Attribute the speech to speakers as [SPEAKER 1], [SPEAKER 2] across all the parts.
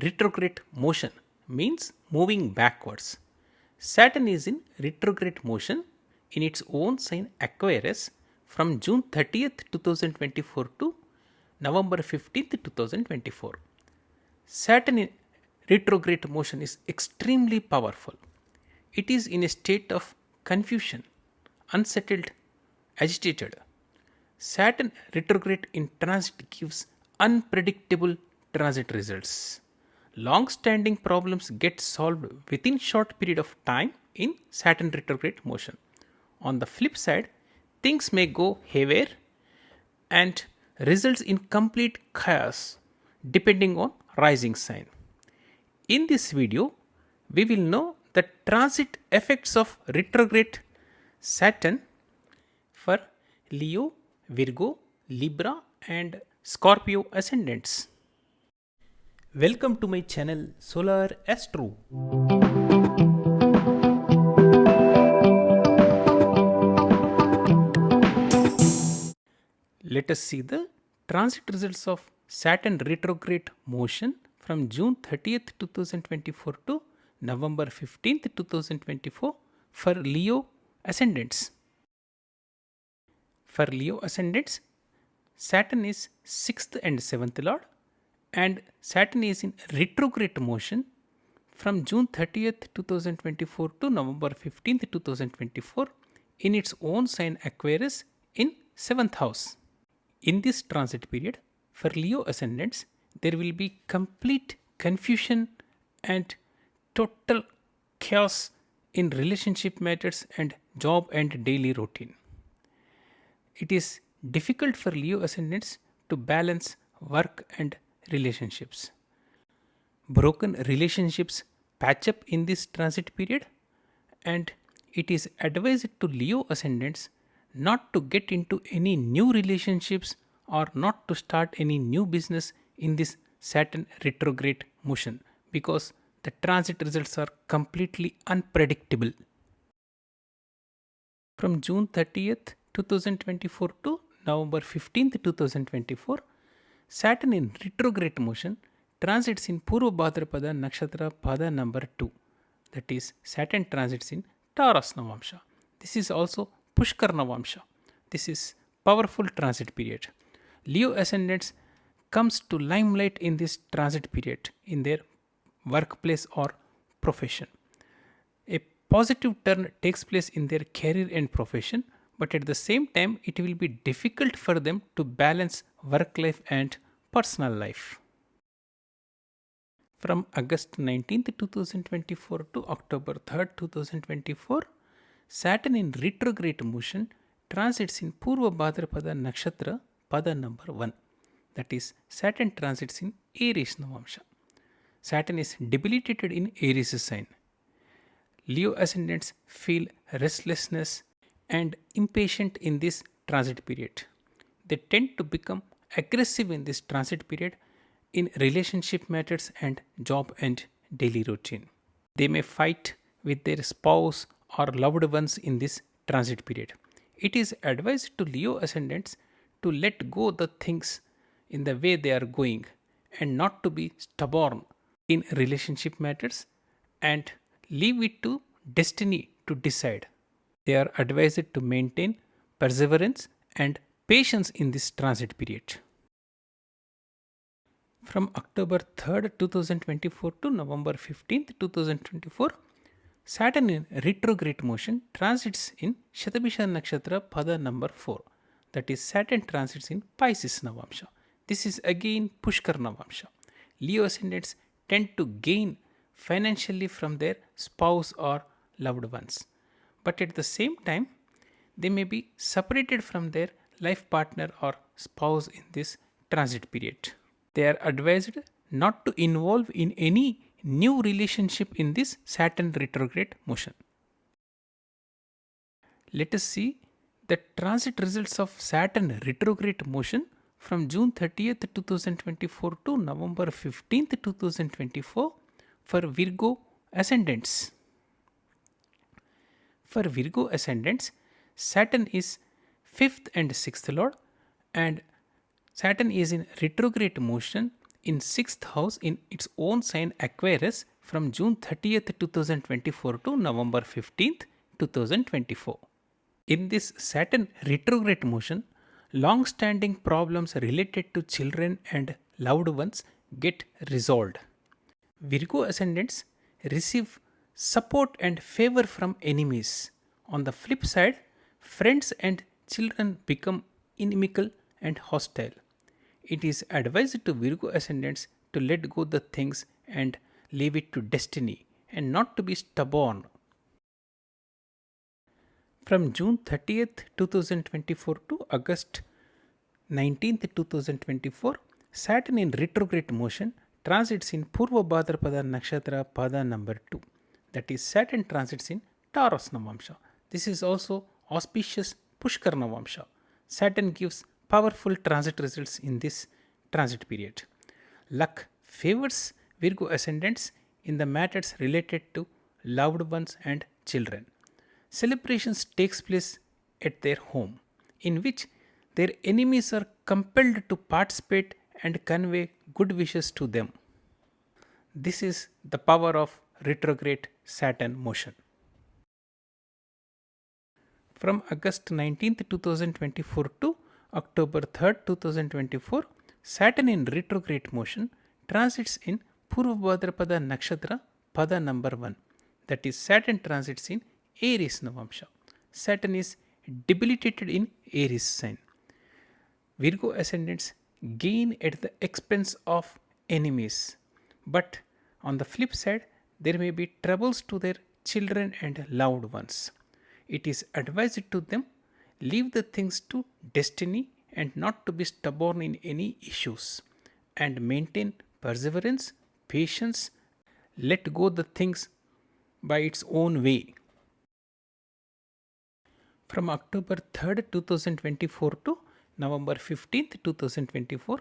[SPEAKER 1] Retrograde motion means moving backwards. Saturn is in retrograde motion in its own sign Aquarius from June 30th 2024 to November 15th 2024. Saturn in retrograde motion is extremely powerful. It is in a state of confusion, unsettled, agitated. Saturn retrograde in transit gives unpredictable transit results. Long-standing problems get solved within short period of time in Saturn retrograde motion. On the flip side, things may go haywire and results in complete chaos depending on rising sign. In this video, we will know the transit effects of retrograde Saturn for Leo, Virgo, Libra and Scorpio ascendants. Welcome to my channel Solar Astro. Let us see the transit results of Saturn retrograde motion from June 30th 2024 to November 15th 2024 for Leo ascendants. For Leo ascendants, Saturn is 6th and 7th lord and Saturn is in retrograde motion from June 30th 2024 to November 15th 2024 in its own sign Aquarius in 7th house. In this transit period, for Leo ascendants, there will be complete confusion and total chaos in relationship matters and job and daily routine. It is difficult for Leo ascendants to balance work and relationships. Broken relationships patch up in this transit period, and it is advised to Leo ascendants not to get into any new relationships or not to start any new business in this Saturn retrograde motion because the transit results are completely unpredictable. From June 30th 2024 to November 15th 2024, Saturn in retrograde motion transits in Purva Bhadrapada Nakshatra Pada number 2. That is, Saturn transits in Taurus Navamsha. This is also Pushkar Navamsha. This is powerful transit period. Leo ascendants comes to limelight in this transit period in their workplace or profession. A positive turn takes place in their career and profession, but at the same time it will be difficult for them to balance work life and personal life. From August 19th 2024 to October 3rd 2024, Saturn in retrograde motion transits in Purva Bhadrapada Nakshatra Pada number 1. That is, Saturn transits in Aries Navamsha. Saturn is debilitated in Aries sign. Leo ascendants feel restlessness and impatient in this transit period. They tend to become aggressive in this transit period in relationship matters and job and daily routine. They may fight with their spouse or loved ones in this transit period. It is advised to Leo ascendants to let go the things in the way they are going and not to be stubborn in relationship matters and leave it to destiny to decide. They are advised to maintain perseverance and patience in this transit period. From October 3rd 2024 to November 15th 2024, Saturn in retrograde motion transits in Shatabisha Nakshatra Pada number 4. That is, Saturn transits in Pisces Navamsha. This is again Pushkar Navamsha. Leo ascendants tend to gain financially from their spouse or loved ones. But at the same time, they may be separated from their life partner or spouse in this transit period. They are advised not to involve in any new relationship in this Saturn retrograde motion. Let us see the transit results of Saturn retrograde motion from June 30th 2024 to November 15th 2024 for Virgo ascendants. For Virgo ascendants, Saturn is 5th and 6th lord and Saturn is in retrograde motion in 6th house in its own sign Aquarius from June 30th, 2024 to November 15th, 2024. In this Saturn retrograde motion, long standing problems related to children and loved ones get resolved. Virgo ascendants receive support and favor from enemies. On the flip side, friends and children become inimical and hostile. It is advised to Virgo ascendants to let go the things and leave it to destiny and not to be stubborn. From June 30th, 2024 to August 19th, 2024, Saturn in retrograde motion transits in Purva Bhadrapada Nakshatra Pada number 2. That is, Saturn transits in Taurus Navamsha. This is also auspicious Pushkar Navamsha. Saturn gives powerful transit results in this transit period. Luck favors Virgo ascendants in the matters related to loved ones and children. Celebrations takes place at their home, in which their enemies are compelled to participate and convey good wishes to them. This is the power of retrograde Saturn motion. From August 19th, 2024 to October 3rd, 2024, Saturn in retrograde motion transits in Purva Bhadrapada Nakshatra Pada number 1. That is, Saturn transits in Aries Navamsha. Saturn is debilitated in Aries sign. Virgo ascendants gain at the expense of enemies. But on the flip side, there may be troubles to their children and loved ones. It is advised to them leave the things to destiny and not to be stubborn in any issues, and maintain perseverance, patience, let go the things by its own way. From October 3rd, 2024 to November 15th, 2024,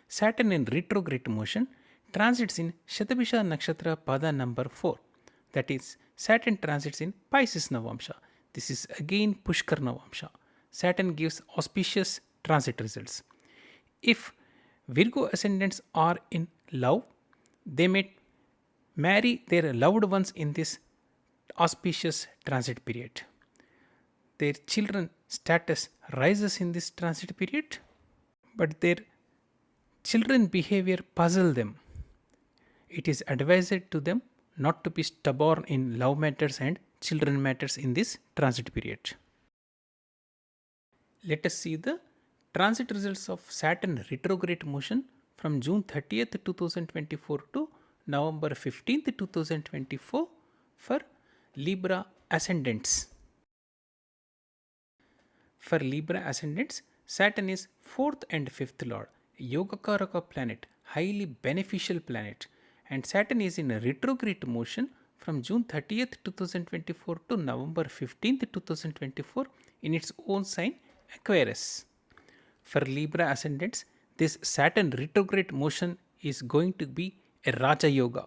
[SPEAKER 1] Saturn in retrograde motion transits in Shatabisha Nakshatra Pada number 4. That is, Saturn transits in Pisces Navamsha. This is again Pushkar Navamsha. Saturn gives auspicious transit results. If Virgo ascendants are in love, they may marry their loved ones in this auspicious transit period. Their children status rises in this transit period, but their children behavior puzzle them. It is advised to them not to be stubborn in love matters and children matters in this transit period. Let us see the transit results of Saturn retrograde motion from June 30th, 2024 to November 15th, 2024 for Libra ascendants. For Libra ascendants, Saturn is 4th and 5th lord, Yogakaraka planet, highly beneficial planet, and Saturn is in a retrograde motion from June 30th, 2024 to November 15th, 2024 in its own sign Aquarius. For Libra ascendants, this Saturn retrograde motion is going to be a Raja Yoga.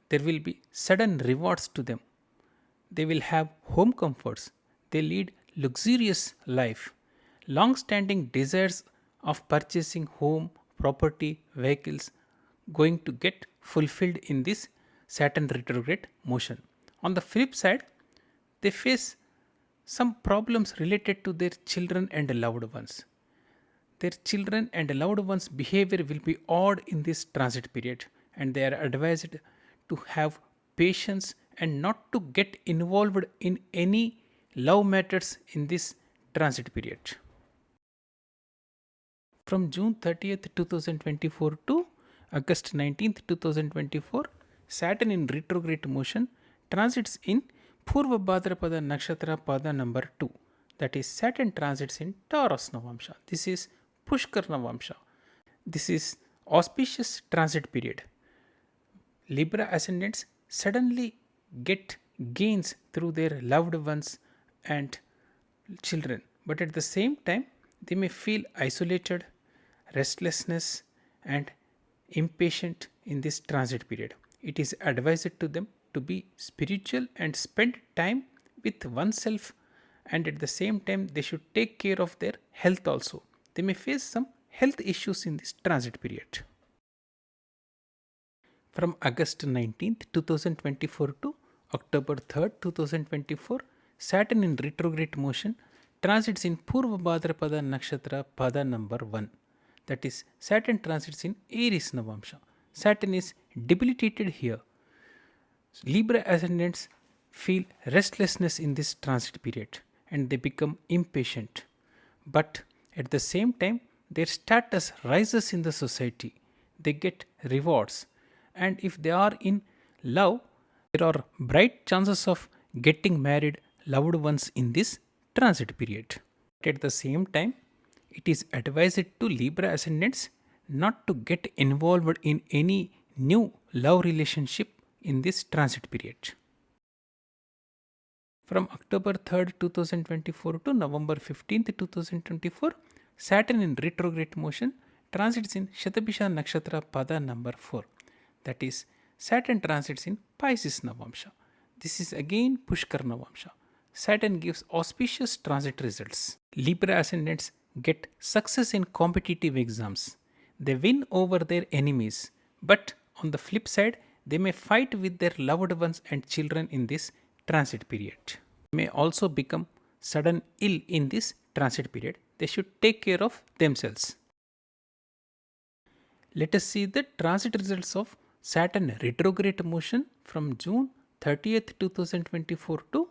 [SPEAKER 1] There will be sudden rewards to them. They will have home comforts. They lead luxurious life. Long-standing desires of purchasing home, property, vehicles going to get fulfilled in this Saturn retrograde motion. On the flip side, they face some problems related to their children and loved ones. Their children and loved ones' behavior will be odd in this transit period, and they are advised to have patience and not to get involved in any love matters in this transit period. From June 30th, 2024 to August 19th, 2024, Saturn in retrograde motion transits in Purva Bhadrapada Nakshatra Pada number 2. That is, Saturn transits in Taurus Navamsha. This is Pushkar Navamsha. This is auspicious transit period. Libra ascendants suddenly get gains through their loved ones and children, but at the same time they may feel isolated, restlessness and impatient in this transit period. It is advised to them to be spiritual and spend time with oneself, and at the same time they should take care of their health also. They may face some health issues in this transit period. From August 19th, 2024 to October 3rd, 2024, Saturn in retrograde motion transits in Purva Bhadrapada Nakshatra Pada number 1. That is, Saturn transits in Aries Navamsha. Saturn is debilitated here. Libra ascendants feel restlessness in this transit period and they become impatient. But at the same time, their status rises in the society. They get rewards. And if they are in love, there are bright chances of getting married loved ones in this transit period. At the same time, it is advised to Libra ascendants not to get involved in any new love relationship in this transit period. From October 3rd, 2024 to November 15th, 2024, Saturn in retrograde motion transits in Shatabisha Nakshatra Pada number 4. That is, Saturn transits in Pisces Navamsha. This is again Pushkar Navamsha. Saturn gives auspicious transit results. Libra ascendants get success in competitive exams. They win over their enemies, but on the flip side, they may fight with their loved ones and children in this transit period. They may also become sudden ill in this transit period. They should take care of themselves. Let us see the transit results of Saturn retrograde motion from June 30th, 2024 to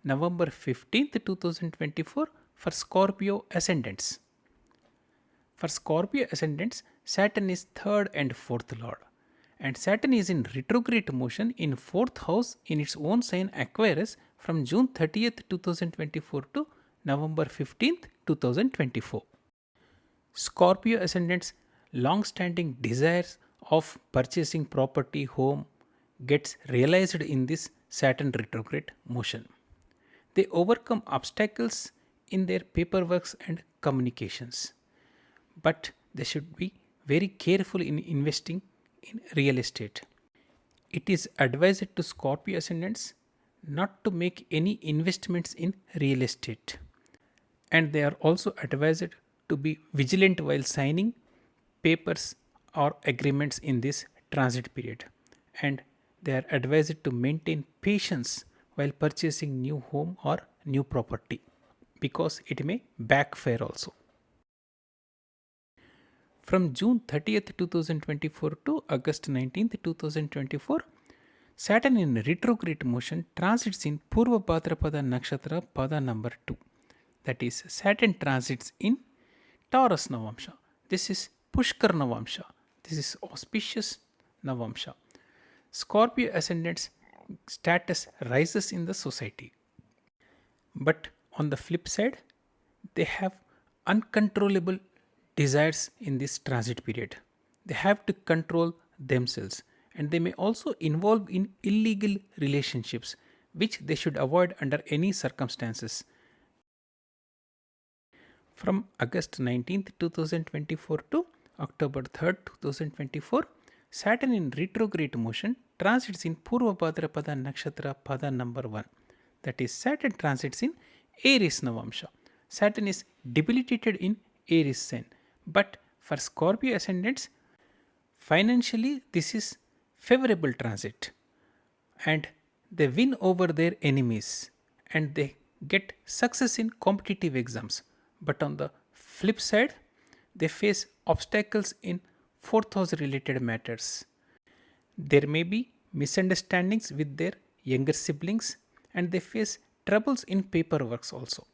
[SPEAKER 1] November 15th, 2024 for Scorpio ascendants. For Scorpio ascendants, Saturn is 3rd and 4th lord. And Saturn is in retrograde motion in 4th house in its own sign Aquarius from June 30th, 2024 to November 15th, 2024. Scorpio ascendants' long-standing desires of purchasing property, home, gets realized in this Saturn retrograde motion. They overcome obstacles in their paperwork and communications. But they should be very careful in investing in real estate. It is advised to Scorpio ascendants not to make any investments in real estate. And they are also advised to be vigilant while signing papers or agreements in this transit period. And they are advised to maintain patience while purchasing new home or new property because it may backfire also. From June 30th, 2024 to August 19th, 2024, Saturn in retrograde motion transits in Purva Bhadrapada Nakshatra Pada number 2. That is, Saturn transits in Taurus Navamsha. This is Pushkar Navamsha. This is auspicious Navamsha. Scorpio ascendants' status rises in the society. But on the flip side, they have uncontrollable desires in this transit period. They have to control themselves and they may also involve in illegal relationships which they should avoid under any circumstances. From August 19th, 2024 to October 3rd, 2024, Saturn in retrograde motion transits in Purva Bhadrapada Nakshatra Pada number 1. That is, Saturn transits in Aries Navamsha. Saturn is debilitated in Aries sign. But for Scorpio ascendants, financially this is favorable transit and they win over their enemies and they get success in competitive exams. But on the flip side, they face obstacles in 4th house related matters. There may be misunderstandings with their younger siblings and they face troubles in paperwork also.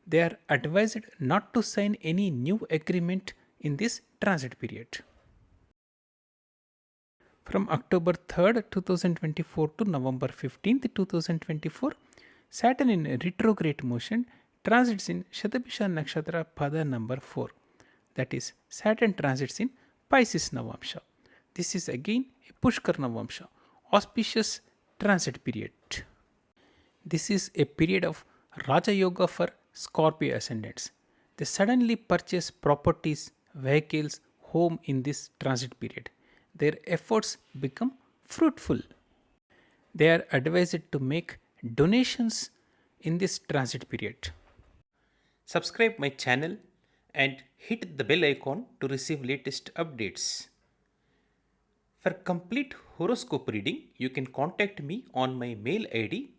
[SPEAKER 1] They are advised not to sign any new agreement in this transit period. From October 3rd, 2024 to November 15th, 2024, Saturn in retrograde motion transits in Shatabisha Nakshatra Pada number 4. That is, Saturn transits in Pisces Navamsha. This is again a Pushkar Navamsha, auspicious transit period. This is a period of Raja Yoga for Scorpio ascendants. They suddenly purchase properties, vehicles, home in this transit period. Their efforts become fruitful. They are advised to make donations in this transit period. Subscribe my channel and hit the bell icon to receive latest updates. For complete horoscope reading, you can contact me on my mail ID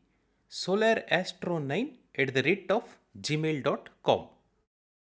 [SPEAKER 1] solarastro9 at the rate of gmail.com.